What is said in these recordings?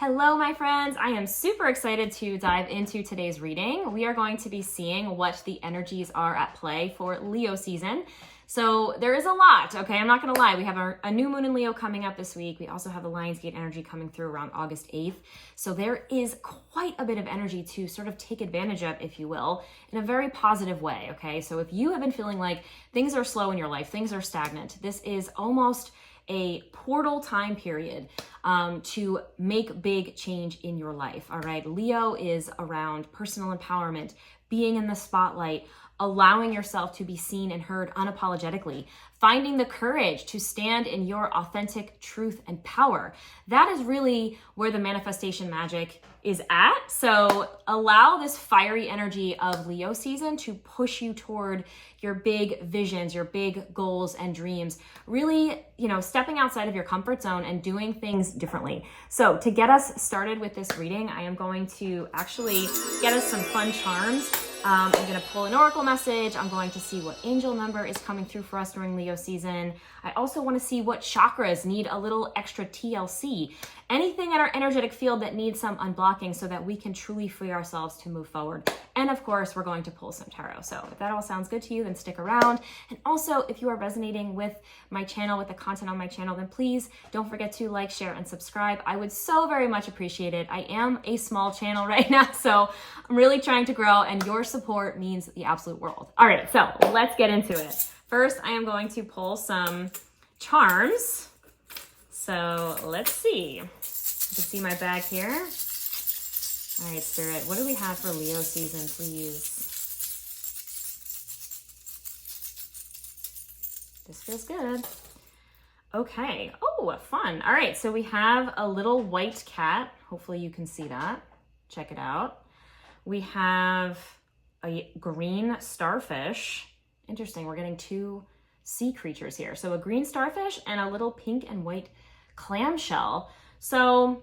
Hello, my friends. I am super excited to dive into today's reading. We are going to be seeing what the energies are at play for Leo season. So there is a lot, okay? I'm not going to lie. We have a new moon in Leo coming up this week. We also have the Lionsgate energy coming through around August 8th. So there is quite a bit of energy to sort of take advantage of, if you will, in a very positive way, okay? So if you have been feeling like things are slow in your life, things are stagnant, this is almost a portal time period to make big change in your life, all right? Leo is around personal empowerment, being in the spotlight, allowing yourself to be seen and heard unapologetically, finding the courage to stand in your authentic truth and power. That is really where the manifestation magic is at. So allow this fiery energy of Leo season to push you toward your big visions, your big goals and dreams, really, stepping outside of your comfort zone and doing things differently. So to get us started with this reading, I am going to actually get us some fun charms. I'm going to pull an oracle message. I'm going to see what angel number is coming through for us during Leo season. I also want to see what chakras need a little extra TLC. Anything in our energetic field that needs some unblocking so that we can truly free ourselves to move forward. And of course, we're going to pull some tarot. So if that all sounds good to you, then stick around. And also, if you are resonating with my channel, with the content on my channel, then please don't forget to like, share, and subscribe. I would so very much appreciate it. I am a small channel right now, so I'm really trying to grow, and your support means the absolute world. All right, so let's get into it. First, I am going to pull some charms. So let's see. You can see my bag here. All right, Spirit, what do we have for Leo season, please? This feels good. Okay. Oh, fun. All right, so we have a little white cat. Hopefully you can see that. Check it out. We have a green starfish. Interesting, we're getting two sea creatures here. So a green starfish and a little pink and white clamshell. So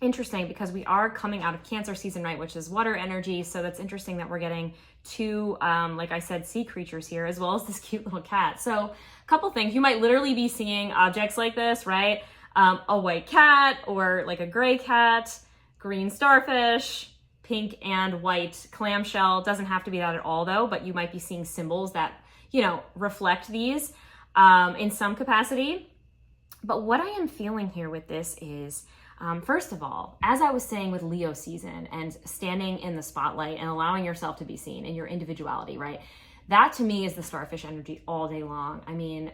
interesting, because we are coming out of Cancer season, right, which is water energy. So that's interesting that we're getting two, like I said, sea creatures here, as well as this cute little cat. So a couple things. You might literally be seeing objects like this, right? A white cat or like a gray cat, green starfish, pink and white clamshell. Doesn't have to be that at all though, but you might be seeing symbols that, reflect these in some capacity. But what I am feeling here with this is, first of all, as I was saying with Leo season and standing in the spotlight and allowing yourself to be seen in your individuality, right? That to me is the starfish energy all day long. I mean,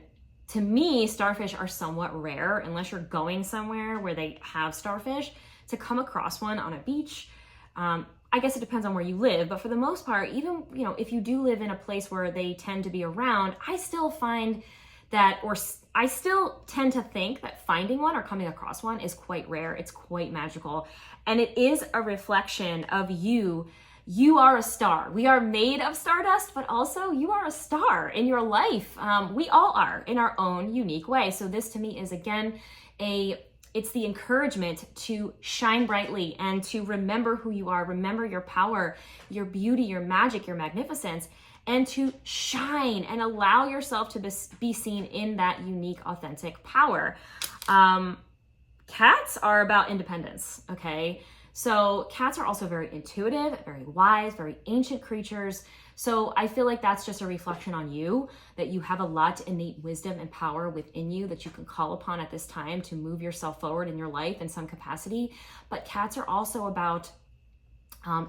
to me, starfish are somewhat rare unless you're going somewhere where they have starfish. To come across one on a beach, I guess it depends on where you live, but for the most part, even, if you do live in a place where they tend to be around, I still find that, or I still tend to think that finding one or coming across one is quite rare. It's quite magical. And it is a reflection of you. You are a star. We are made of stardust, but also you are a star in your life. We all are in our own unique way. So this to me is, again, it's the encouragement to shine brightly and to remember who you are, remember your power, your beauty, your magic, your magnificence, and to shine and allow yourself to be seen in that unique, authentic power. Cats are about independence, okay? So cats are also very intuitive, very wise, very ancient creatures. So I feel like that's just a reflection on you, that you have a lot of innate wisdom and power within you that you can call upon at this time to move yourself forward in your life in some capacity. But cats are also about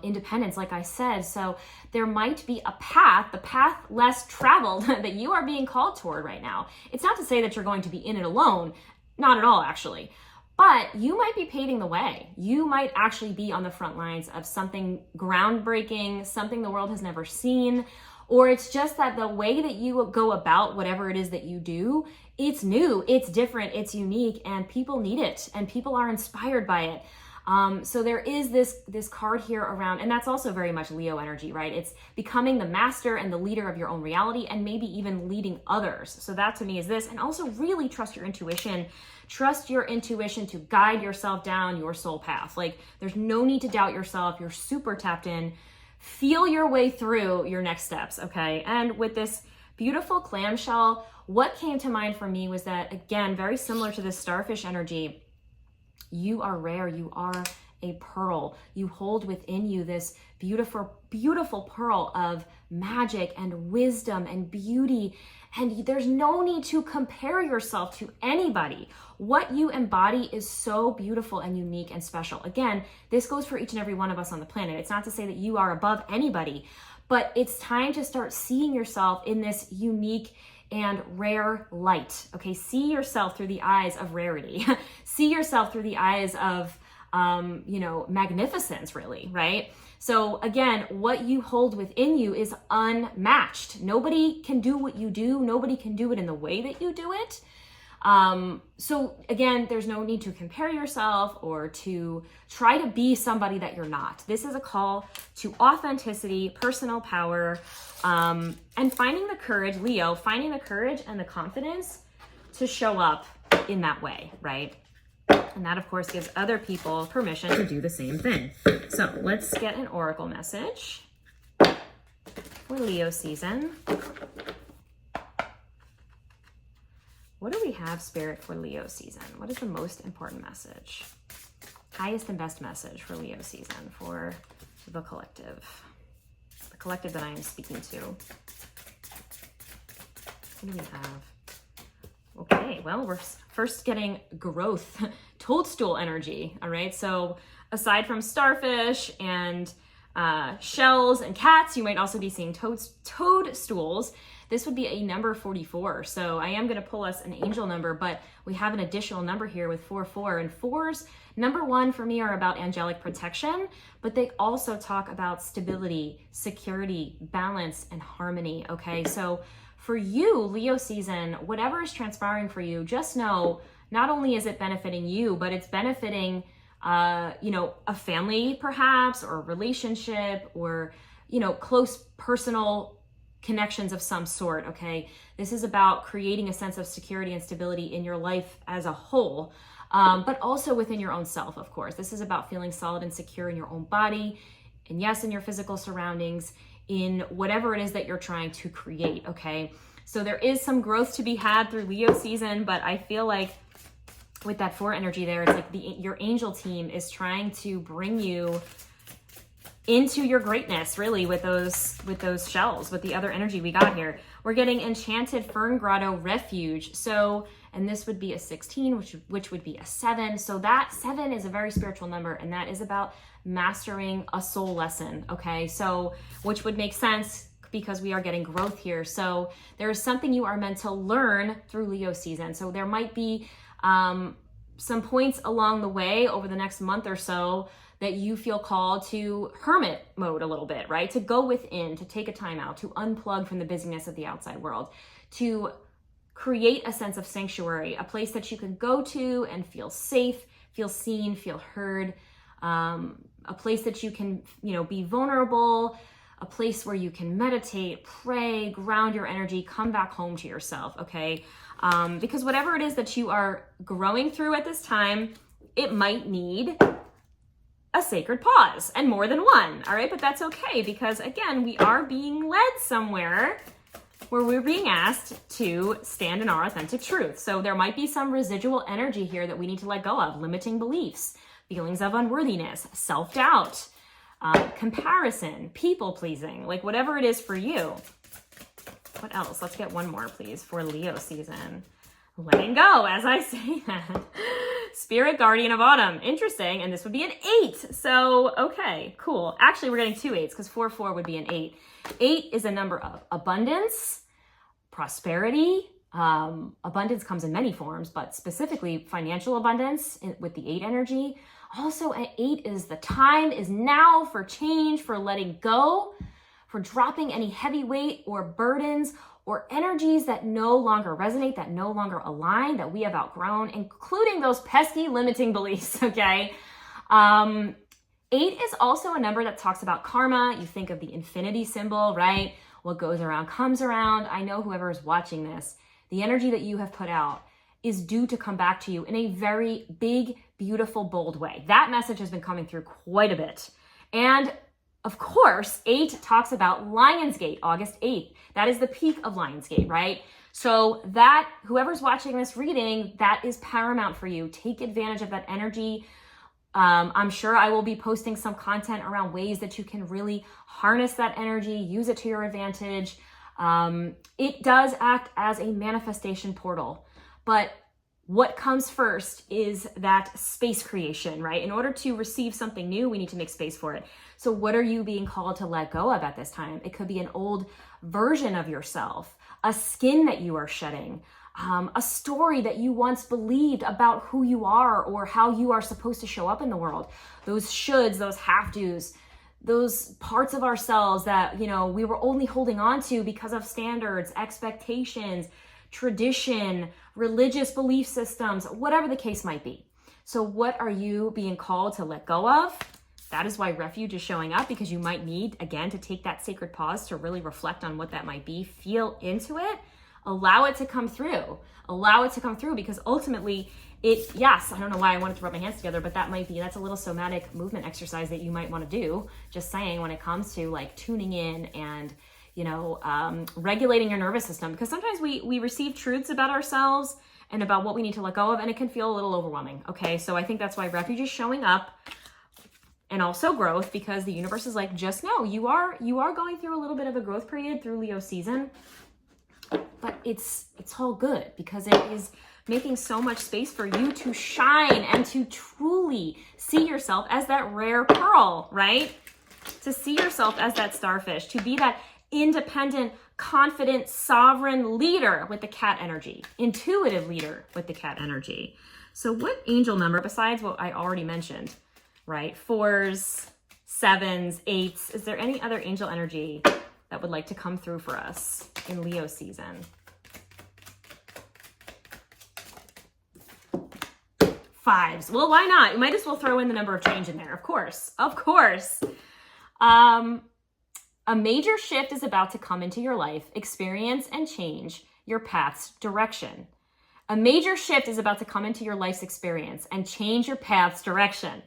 independence, like I said. So there might be a path, the path less traveled that you are being called toward right now. It's not to say that you're going to be in it alone, not at all actually, but you might be paving the way. You might actually be on the front lines of something groundbreaking, something the world has never seen, or it's just that the way that you go about whatever it is that you do, it's new, it's different, it's unique, and people need it, and people are inspired by it. So there is this card here around, and that's also very much Leo energy, right? It's becoming the master and the leader of your own reality, and maybe even leading others. So that to me is this, and also really trust your intuition. Trust your intuition to guide yourself down your soul path. Like, there's no need to doubt yourself. You're super tapped in. Feel your way through your next steps, okay? And with this beautiful clamshell, what came to mind for me was that, again, very similar to this starfish energy, You are rare. You are a pearl. You hold within you this beautiful, beautiful pearl of magic and wisdom and beauty. And there's no need to compare yourself to anybody. What you embody is so beautiful and unique and special. Again, this goes for each and every one of us on the planet. It's not to say that you are above anybody, but it's time to start seeing yourself in this unique and rare light. Okay, see yourself through the eyes of rarity. See yourself through the eyes of, magnificence, really, right? So again, what you hold within you is unmatched. Nobody can do what you do. Nobody can do it in the way that you do it. So again, there's no need to compare yourself or to try to be somebody that you're not. This is a call to authenticity, personal power, and finding the courage, Leo, finding the courage and the confidence to show up in that way, right? And that, of course, gives other people permission to do the same thing. So let's get an oracle message for Leo season. What do we have, Spirit, for Leo season? What is the most important message? Highest and best message for Leo season for the collective that I am speaking to. What do we have? Okay, well, we're first getting growth, toadstool energy, all right? So aside from starfish and shells and cats, you might also be seeing toadstools. This would be a number 44. So I am going to pull us an angel number, but we have an additional number here with 44. And fours, number 1 for me, are about angelic protection, but they also talk about stability, security, balance, and harmony, okay? So for you, Leo season, whatever is transpiring for you, just know not only is it benefiting you, but it's benefiting, a family perhaps, or a relationship, or, close personal connections of some sort, okay? This is about creating a sense of security and stability in your life as a whole, but also within your own self, of course. This is about feeling solid and secure in your own body, and yes, in your physical surroundings, in whatever it is that you're trying to create, okay? So there is some growth to be had through Leo season, but I feel like with that 4 energy there, it's like your angel team is trying to bring you into your greatness, really, with those shells, with the other energy we got here. We're getting Enchanted Fern Grotto Refuge. So, and this would be a 16, which would be a 7. So that 7 is a very spiritual number, and that is about mastering a soul lesson, okay? So, which would make sense because we are getting growth here. So there is something you are meant to learn through Leo season. So there might be some points along the way over the next month or so that you feel called to hermit mode a little bit, right? To go within, to take a time out, to unplug from the busyness of the outside world, to create a sense of sanctuary, a place that you can go to and feel safe, feel seen, feel heard, a place that you can, be vulnerable, a place where you can meditate, pray, ground your energy, come back home to yourself, okay? Because whatever it is that you are growing through at this time, it might need a sacred pause, and more than one, all right? But that's okay, because again, we are being led somewhere where we're being asked to stand in our authentic truth. So there might be some residual energy here that we need to let go of, limiting beliefs, feelings of unworthiness, self-doubt, comparison, people-pleasing, like whatever it is for you. What else? Let's get one more, please, for Leo season. Letting go, as I say that. Spirit Guardian of Autumn. Interesting. And this would be an 8. So, okay, cool. Actually, we're getting 2 8s because 4 would be an 8. 8 is a number of abundance, prosperity. Abundance comes in many forms, but specifically financial abundance with the 8 energy. Also, an 8 is the time is now for change, for letting go, for dropping any heavy weight or burdens or energies that no longer resonate, that no longer align, that we have outgrown, including those pesky limiting beliefs, okay? 8 is also a number that talks about karma. You think of the infinity symbol, right? What goes around comes around. I know whoever is watching this, the energy that you have put out is due to come back to you in a very big, beautiful, bold way. That message has been coming through quite a bit. And of course, 8 talks about Lionsgate, August 8th. That is the peak of Lionsgate, right? So that, whoever's watching this reading, that is paramount for you. Take advantage of that energy. I'm sure I will be posting some content around ways that you can really harness that energy, use it to your advantage. It does act as a manifestation portal, but what comes first is that space creation, right? In order to receive something new, we need to make space for it. So what are you being called to let go of at this time? It could be an old version of yourself, a skin that you are shedding, a story that you once believed about who you are or how you are supposed to show up in the world. Those shoulds, those have-tos, those parts of ourselves that, we were only holding on to because of standards, expectations, tradition, religious belief systems, whatever the case might be. So what are you being called to let go of? That is why refuge is showing up, because you might need, again, to take that sacred pause to really reflect on what that might be, feel into it, allow it to come through. Allow it to come through, because ultimately yes, I don't know why I wanted to rub my hands together, but that's a little somatic movement exercise that you might want to do, just saying, when it comes to like tuning in and regulating your nervous system, because sometimes we receive truths about ourselves and about what we need to let go of, and it can feel a little overwhelming. Okay, so I think that's why refuge is showing up, and also growth, because the universe is like, just know you are going through a little bit of a growth period through Leo season, but it's all good, because it is making so much space for you to shine and to truly see yourself as that rare pearl, right? To see yourself as that starfish, to be that independent, confident, sovereign leader with the cat energy, intuitive leader with the cat energy. So what angel number, besides what I already mentioned, right? 4s, 7s, 8s, is there any other angel energy that would like to come through for us in Leo season? 5s. Well, why not? You might as well throw in the number of change in there. Of course. A major shift is about to come into your life, experience, and change your path's direction. A major shift is about to come into your life's experience and change your path's direction.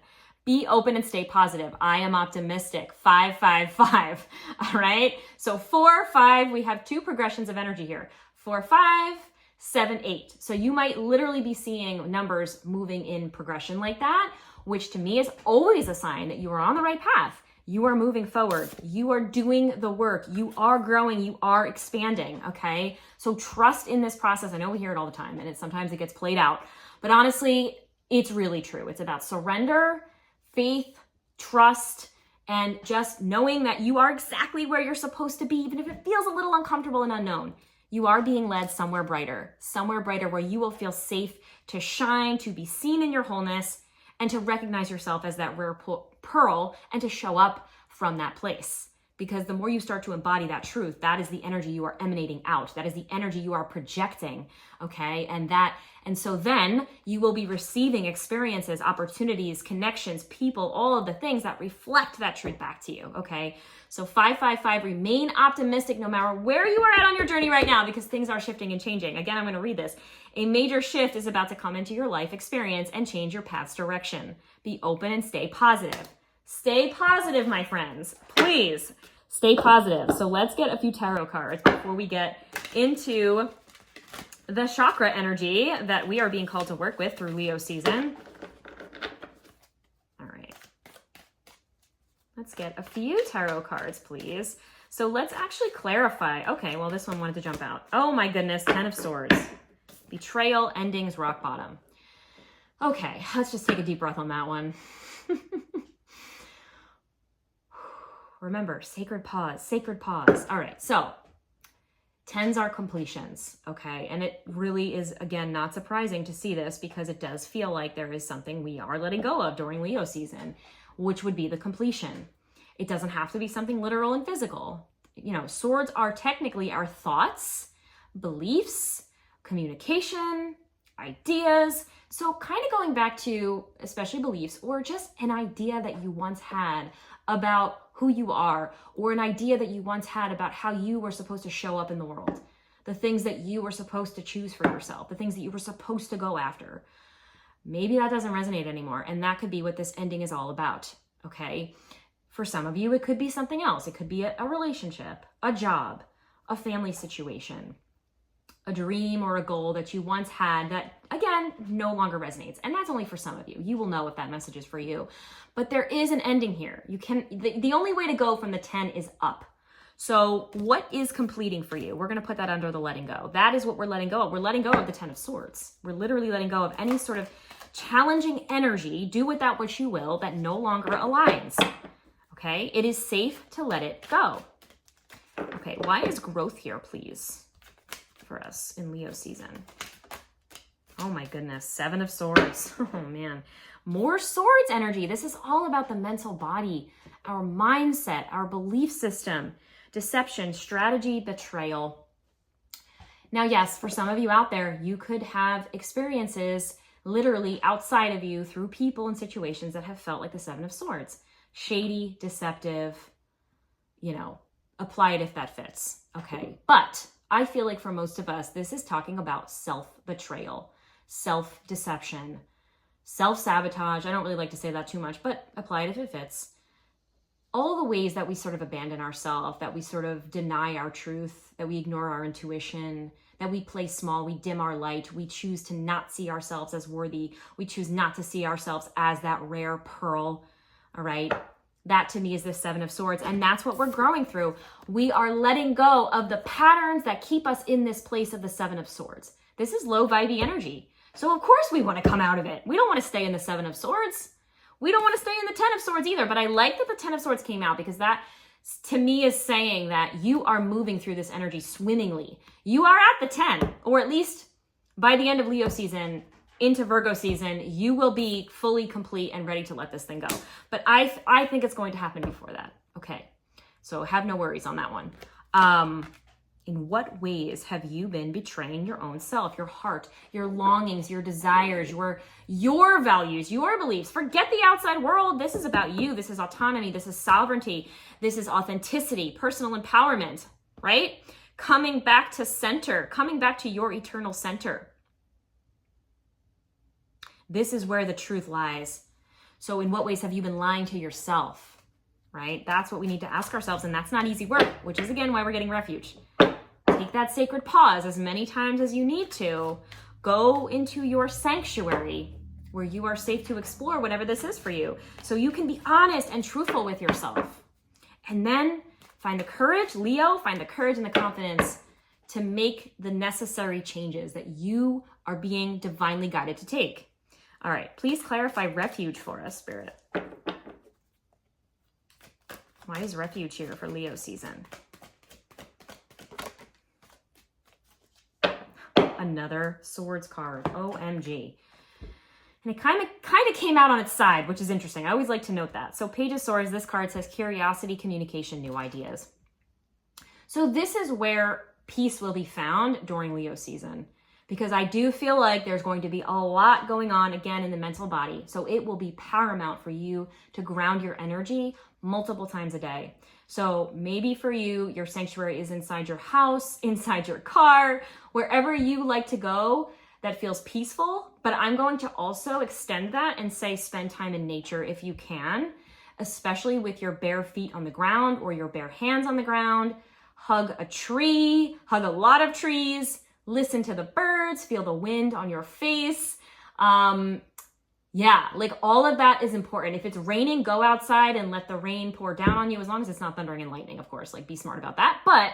Be open and stay positive. I am optimistic. 5, 5, 5. All right. So 4, 5, we have 2 progressions of energy here. 4, 5, 7, 8. So you might literally be seeing numbers moving in progression like that, which to me is always a sign that you are on the right path. You are moving forward. You are doing the work. You are growing. You are expanding. Okay. So trust in this process. I know we hear it all the time, and sometimes it gets played out, but honestly, it's really true. It's about surrender, faith, trust, and just knowing that you are exactly where you're supposed to be, even if it feels a little uncomfortable and unknown. You are being led somewhere brighter where you will feel safe to shine, to be seen in your wholeness, and to recognize yourself as that rare pearl, and to show up from that place. Because the more you start to embody that truth, that is the energy you are emanating out. That is the energy you are projecting, okay? And so then you will be receiving experiences, opportunities, connections, people, all of the things that reflect that truth back to you, okay? So 5, 5, 5, remain optimistic no matter where you are at on your journey right now, because things are shifting and changing. Again, I'm going to read this. A major shift is about to come into your life experience and change your path's direction. Be open and stay positive. Stay positive, my friends. Please stay positive. So let's get a few tarot cards before we get into the chakra energy that we are being called to work with through Leo season. All right. Let's get a few tarot cards, please. So let's actually clarify. Okay, well, this one wanted to jump out. Oh my goodness, 10 of Swords. Betrayal, endings, rock bottom. Okay, let's just take a deep breath on that one. Remember, sacred pause, sacred pause. All right, so 10s are completions, okay? And it really is, again, not surprising to see this, because it does feel like there is something we are letting go of during Leo season, which would be the completion. It doesn't have to be something literal and physical. Swords are technically our thoughts, beliefs, communication, ideas. So kind of going back to especially beliefs, or just an idea that you once had about who you are, or an idea that you once had about how you were supposed to show up in the world, the things that you were supposed to choose for yourself, the things that you were supposed to go after. Maybe that doesn't resonate anymore, and that could be what this ending is all about, okay? For some of you, it could be something else. It could be a relationship, a job, a family situation, a dream or a goal that you once had that, again, no longer resonates. And that's only for some of you. You will know if that message is for you. But there is an ending here. The only way to go from the 10 is up. So what is completing for you? We're going to put that under the letting go. That is what we're letting go of. We're letting go of the 10 of Swords. We're literally letting go of any sort of challenging energy, do with that what you will, that no longer aligns. Okay? It is safe to let it go. Okay, why is growth here, please, for us in Leo season? Oh my goodness, 7 of Swords. Oh man, more Swords energy. This is all about the mental body, our mindset, our belief system, deception, strategy, betrayal. Now, yes, for some of you out there, you could have experiences literally outside of you through people and situations that have felt like the 7 of Swords. Shady, deceptive, you know, apply it if that fits. Okay, but I feel like for most of us, this is talking about self-betrayal, self-deception, self-sabotage. I don't really like to say that too much, but apply it if it fits. All the ways that we sort of abandon ourselves, that we sort of deny our truth, that we ignore our intuition, that we play small, we dim our light, we choose to not see ourselves as worthy, we choose not to see ourselves as that rare pearl, all right? That to me is the 7 of Swords, and that's what we're growing through. We are letting go of the patterns that keep us in this place of the 7 of Swords. This is low vibey energy. So of course we want to come out of it. We don't want to stay in the 7 of Swords. We don't want to stay in the 10 of Swords either, but I like that the 10 of Swords came out because that to me is saying that you are moving through this energy swimmingly. You are at the 10, or at least by the end of Leo season, into Virgo season, you will be fully complete and ready to let this thing go. But I think it's going to happen before that. Okay, so have no worries on that one. In what ways have you been betraying your own self, your heart, your longings, your desires, your values, your beliefs? Forget the outside world. This is about you. This is autonomy. This is sovereignty. This is authenticity, personal empowerment, right? Coming back to center, coming back to your eternal center. This is where the truth lies. So in what ways have you been lying to yourself, right? That's what we need to ask ourselves, and that's not easy work, which is, again, why we're getting refuge. Take that sacred pause as many times as you need to. Go into your sanctuary where you are safe to explore whatever this is for you, so you can be honest and truthful with yourself. And then find the courage, Leo, find the courage and the confidence to make the necessary changes that you are being divinely guided to take. All right, please clarify refuge for us, Spirit. Why is refuge here for Leo season? Another Swords card, OMG. And it kind of came out on its side, which is interesting. I always like to note that. So Page of Swords, this card says curiosity, communication, new ideas. So this is where peace will be found during Leo season, because I do feel like there's going to be a lot going on again in the mental body. So it will be paramount for you to ground your energy multiple times a day. So maybe for you, your sanctuary is inside your house, inside your car, wherever you like to go that feels peaceful. But I'm going to also extend that and say spend time in nature if you can, especially with your bare feet on the ground or your bare hands on the ground. Hug a tree, hug a lot of trees, listen to the birds, feel the wind on your face. Yeah, like all of that is important. If it's raining, go outside and let the rain pour down on you, as long as it's not thundering and lightning, of course, like be smart about that. But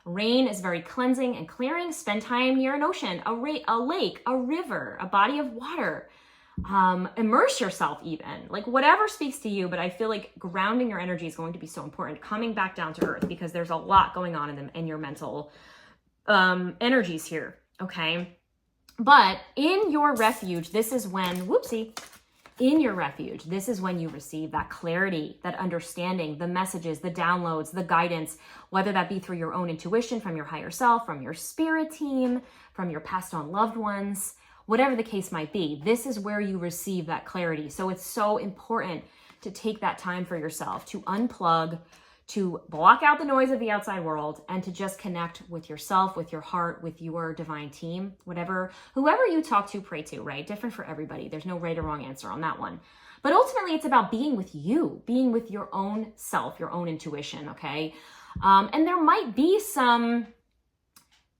rain is very cleansing and clearing. Spend time near an ocean, a lake, a river, a body of water. Immerse yourself even, like whatever speaks to you. But I feel like grounding your energy is going to be so important, coming back down to earth, because there's a lot going on in your mental energies here, okay? But in your refuge, this is when, in your refuge, this is when you receive that clarity, that understanding, the messages, the downloads, the guidance, whether that be through your own intuition, from your higher self, from your spirit team, from your passed on loved ones, whatever the case might be. This is where you receive that clarity. So it's so important to take that time for yourself, to unplug, to block out the noise of the outside world, and to just connect with yourself, with your heart, with your divine team, whoever you talk to, pray to, right? Different for everybody. There's no right or wrong answer on that one. But ultimately, it's about being with you, being with your own self, your own intuition, okay? And there might be some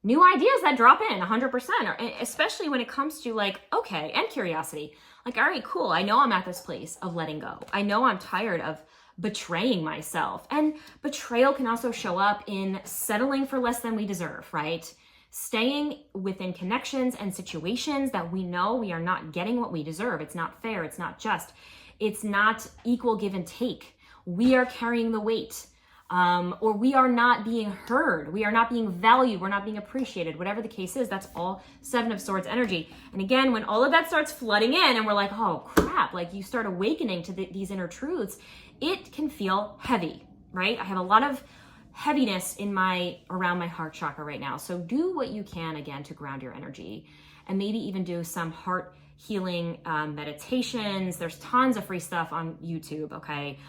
new ideas that drop in 100%, especially when it comes to like, okay, and curiosity. Like, all right, cool. I know I'm at this place of letting go. I know I'm tired of betraying myself. And betrayal can also show up in settling for less than we deserve, right? Staying within connections and situations that we know we are not getting what we deserve. It's not fair. It's not just. It's not equal give and take. We are carrying the weight. Or we are not being heard. We are not being valued. We're not being appreciated. Whatever the case is, that's all Seven of Swords energy. And again, when all of that starts flooding in and we're like, oh crap, like you start awakening to these inner truths, it can feel heavy, right? I have a lot of heaviness around my heart chakra right now. So do what you can again to ground your energy, and maybe even do some heart healing meditations. There's tons of free stuff on YouTube, okay?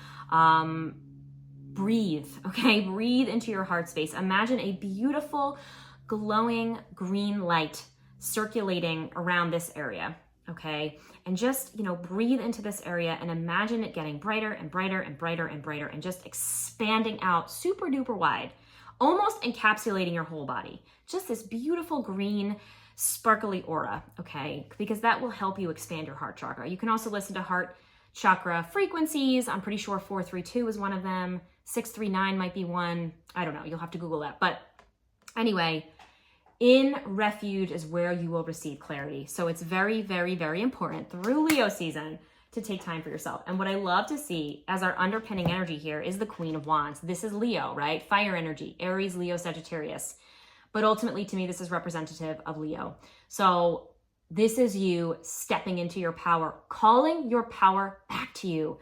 Breathe, okay? Breathe into your heart space. Imagine a beautiful, glowing green light circulating around this area, okay? And just, breathe into this area and imagine it getting brighter and brighter and brighter and brighter and just expanding out super duper wide, almost encapsulating your whole body. Just this beautiful green, sparkly aura, okay? Because that will help you expand your heart chakra. You can also listen to heart chakra frequencies. I'm pretty sure 432 is one of them. 639 might be one. I don't know. You'll have to Google that. But anyway, in refuge is where you will receive clarity. So it's very, very, very important through Leo season to take time for yourself. And what I love to see as our underpinning energy here is the Queen of Wands. This is Leo, right? Fire energy, Aries, Leo, Sagittarius. But ultimately, to me, this is representative of Leo. So this is you stepping into your power, calling your power back to you,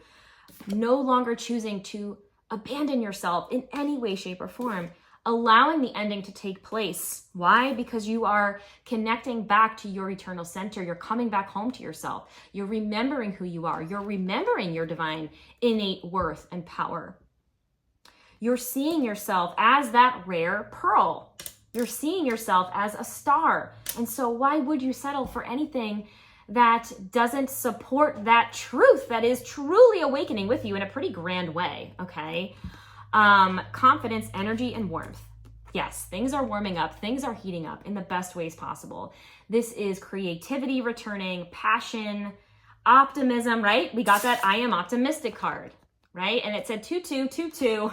no longer choosing to abandon yourself in any way, shape, or form, allowing the ending to take place. Why? Because you are connecting back to your eternal center. You're coming back home to yourself. You're remembering who you are. You're remembering your divine innate worth and power. You're seeing yourself as that rare pearl. You're seeing yourself as a star. And so why would you settle for anything that doesn't support that truth that is truly awakening with you in a pretty grand way, okay? Confidence, energy, and warmth. Yes, things are warming up. Things are heating up in the best ways possible. This is creativity returning, passion, optimism, right? We got that I am optimistic card, right? And it said 2222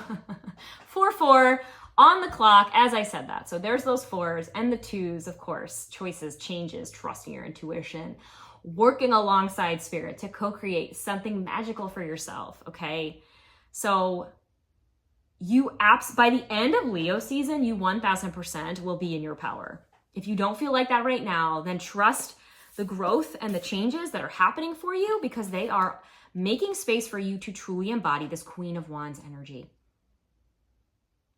44 on the clock as I said that. So there's those fours and the twos, of course, choices, changes, trusting your intuition, working alongside spirit to co-create something magical for yourself, okay? So by the end of Leo season, you 1000% will be in your power. If you don't feel like that right now, then trust the growth and the changes that are happening for you, because they are making space for you to truly embody this Queen of Wands energy.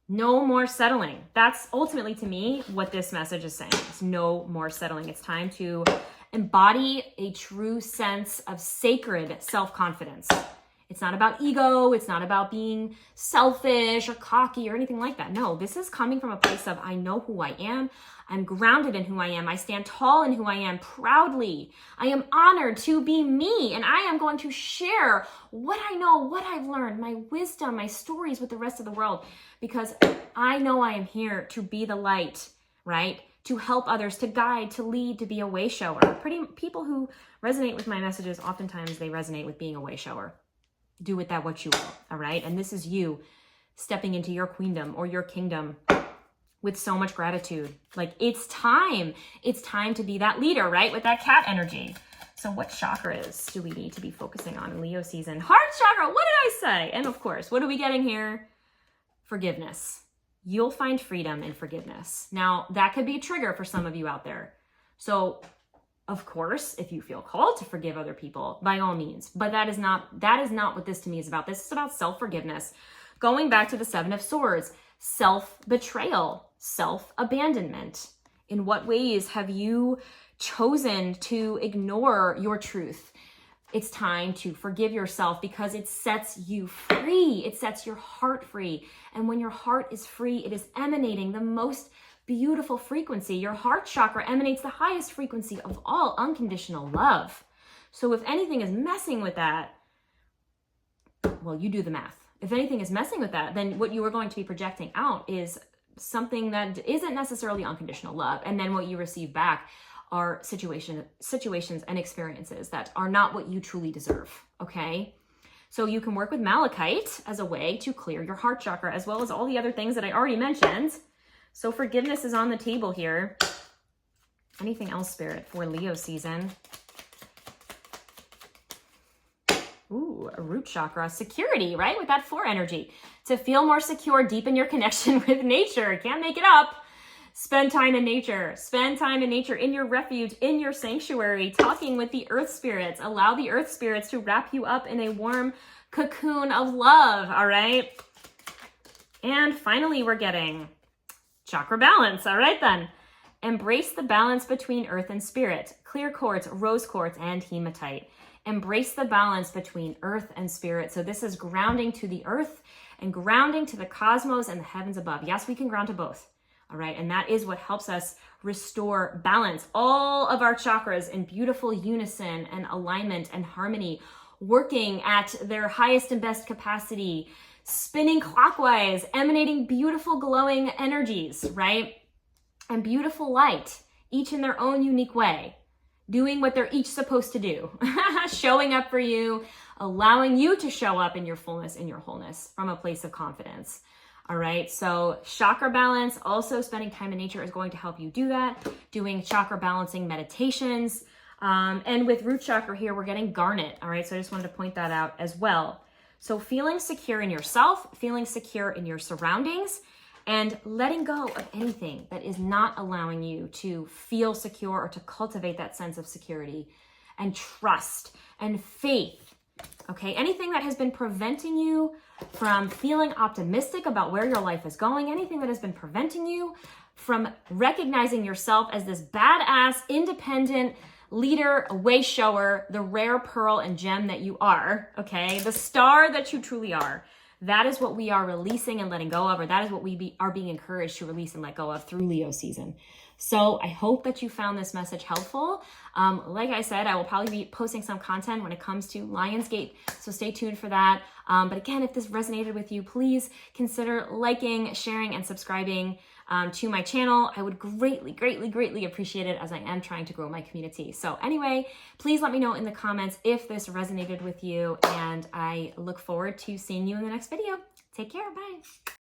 No more settling. That's ultimately, to me, what this message is saying. It's no more settling. It's time to embody a true sense of sacred self-confidence. It's not about ego. It's not about being selfish or cocky or anything like that. No, this is coming from a place of, I know who I am. I'm grounded in who I am. I stand tall in who I am proudly. I am honored to be me. And I am going to share what I know, what I've learned, my wisdom, my stories with the rest of the world, because I know I am here to be the light, right? To help others, to guide, to lead, to be a way shower. People who resonate with my messages, oftentimes they resonate with being a way shower. Do with that what you will, all right? And this is you stepping into your queendom or your kingdom with so much gratitude. Like, it's time to be that leader, right? With that cat energy. So what chakras do we need to be focusing on in Leo season? Heart chakra, what did I say? And of course, what are we getting here? Forgiveness. You'll find freedom in forgiveness. Now, that could be a trigger for some of you out there. So, of course, if you feel called to forgive other people, by all means. But that is not what this to me is about. This is about self-forgiveness. Going back to the Seven of Swords, self-betrayal, self-abandonment. In what ways have you chosen to ignore your truth? It's time to forgive yourself, because it sets you free. It sets your heart free. And when your heart is free, it is emanating the most beautiful frequency. Your heart chakra emanates the highest frequency of all, unconditional love. So if anything is messing with that, well, you do the math. If anything is messing with that, then what you are going to be projecting out is something that isn't necessarily unconditional love. And then what you receive back are situations and experiences that are not what you truly deserve, okay? So you can work with malachite as a way to clear your heart chakra, as well as all the other things that I already mentioned. So forgiveness is on the table here. Anything else, Spirit, for Leo season? Ooh, a root chakra, security, right? With that 4 energy. To feel more secure, deepen your connection with nature. Can't make it up. Spend time in nature. Spend time in nature, in your refuge, in your sanctuary, talking with the earth spirits. Allow the earth spirits to wrap you up in a warm cocoon of love, all right? And finally, we're getting chakra balance, all right then. Embrace the balance between earth and spirit. Clear quartz, rose quartz, and hematite. Embrace the balance between earth and spirit. So this is grounding to the earth and grounding to the cosmos and the heavens above. Yes, we can ground to both. All right, and that is what helps us restore balance. All of our chakras in beautiful unison and alignment and harmony, working at their highest and best capacity, spinning clockwise, emanating beautiful glowing energies, right? And beautiful light, each in their own unique way, doing what they're each supposed to do, showing up for you, allowing you to show up in your fullness, in your wholeness, from a place of confidence. All right, so chakra balance, also spending time in nature is going to help you do that, doing chakra balancing meditations. And with root chakra here, we're getting garnet. All right, so I just wanted to point that out as well. So feeling secure in yourself, feeling secure in your surroundings, and letting go of anything that is not allowing you to feel secure or to cultivate that sense of security and trust and faith. Okay, anything that has been preventing you from feeling optimistic about where your life is going, anything that has been preventing you from recognizing yourself as this badass, independent leader, a way shower, the rare pearl and gem that you are, okay, the star that you truly are. That is what we are releasing and letting go of, or that is what we are being encouraged to release and let go of through Leo season. So I hope that you found this message helpful. Like I said, I will probably be posting some content when it comes to Lionsgate, so stay tuned for that. But again, if this resonated with you, please consider liking, sharing, and subscribing to my channel. I would greatly, greatly, greatly appreciate it, as I am trying to grow my community. So anyway, please let me know in the comments if this resonated with you, and I look forward to seeing you in the next video. Take care, bye.